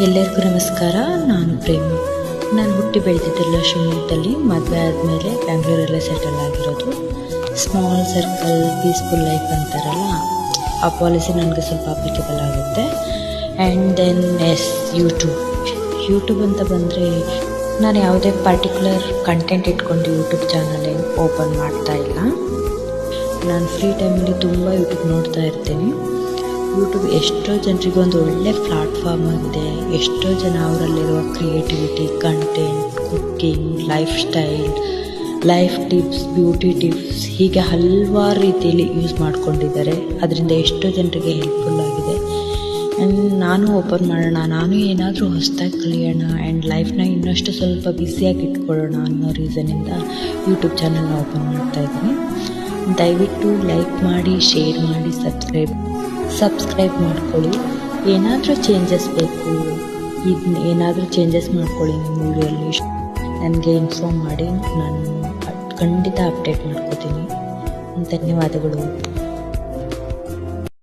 ಎಲ್ಲರಿಗೂ ನಮಸ್ಕಾರ. ನಾನು ಪ್ರೇಮ. ನಾನು ಹುಟ್ಟಿ ಬೆಳೆದಿದ್ದೆಲ್ಲ ಶಿವಮೊಗ್ಗದಲ್ಲಿ. ಮದುವೆ ಆದಮೇಲೆ ಬ್ಯಾಂಗ್ಳೂರಲ್ಲೇ ಸೆಟಲ್ ಆಗಿರೋದು. ಸ್ಮಾಲ್ ಸರ್ಕಲ್ ಪೀಸ್ಫುಲ್ ಲೈಫ್ ಅಂತಾರಲ್ಲ, ಆ ಪಾಲಿಸಿ ನನಗೆ ಸ್ವಲ್ಪ ಅಪ್ಲಿಕೇಬಲ್ ಆಗುತ್ತೆ. ಆ್ಯಂಡ್ ದೆನ್ ಯೂಟ್ಯೂಬ್ ಅಂತ ಬಂದರೆ ನಾನು ಯಾವುದೇ ಪರ್ಟಿಕ್ಯುಲರ್ ಕಂಟೆಂಟ್ ಇಟ್ಕೊಂಡು ಯೂಟ್ಯೂಬ್ ಚಾನಲ್ ಏನು ಓಪನ್ ಮಾಡ್ತಾ ಇಲ್ಲ. ನಾನು ಫ್ರೀ ಟೈಮಲ್ಲಿ ತುಂಬ ಯೂಟ್ಯೂಬ್ ನೋಡ್ತಾ ಇರ್ತೀನಿ. ಯೂಟ್ಯೂಬ್ ಎಷ್ಟೋ ಜನರಿಗೆ ಒಂದು ಒಳ್ಳೆ ಪ್ಲಾಟ್ಫಾರ್ಮ್ ಆಗಿದೆ. ಎಷ್ಟೋ ಜನ ಅವರಲ್ಲಿರುವ creativity, content, cooking, lifestyle, life tips, beauty tips ಹೀಗೆ ಹಲವಾರು ರೀತಿಯಲ್ಲಿ ಯೂಸ್ ಮಾಡ್ಕೊಂಡಿದ್ದಾರೆ. ಅದರಿಂದ ಎಷ್ಟೋ ಜನರಿಗೆ ಹೆಲ್ಪ್ಫುಲ್ ಆಗಿದೆ. ಆ್ಯಂಡ್ ನಾನು ಓಪನ್ ಮಾಡೋಣ, ನಾನು ಏನಾದರೂ ಹೊಸದಾಗಿ ಕಲಿಯೋಣ ಆ್ಯಂಡ್ ಲೈಫ್ನ ಇನ್ನಷ್ಟು ಸ್ವಲ್ಪ ಬ್ಯುಸಿಯಾಗಿ ಇಟ್ಕೊಳ್ಳೋಣ ಅನ್ನೋ ರೀಸನಿಂದ ಯೂಟ್ಯೂಬ್ ಚಾನಲ್ನ ಓಪನ್ ಮಾಡ್ತಾಯಿದ್ದೀನಿ. ದಯವಿಟ್ಟು ಲೈಕ್ ಮಾಡಿ, ಶೇರ್ ಮಾಡಿ, ಸಬ್ಸ್ಕ್ರೈಬ್ ಮಾಡ್ಕೊಳ್ಳಿ. ಏನಾದರೂ ಚೇಂಜಸ್ ಬೇಕು, ಏನಾದರೂ ಚೇಂಜಸ್ ಮಾಡ್ಕೊಳ್ಳಿ ನಿಮ್ಮ ವಿಡಿಯೋಲ್ಲಿ, ನನಗೆ ಇನ್ಫಾರ್ಮ್ ಮಾಡಿ. ನಾನು ಖಂಡಿತ ಅಪ್ಡೇಟ್ ಮಾಡ್ಕೋತೀನಿ. ಧನ್ಯವಾದಗಳು.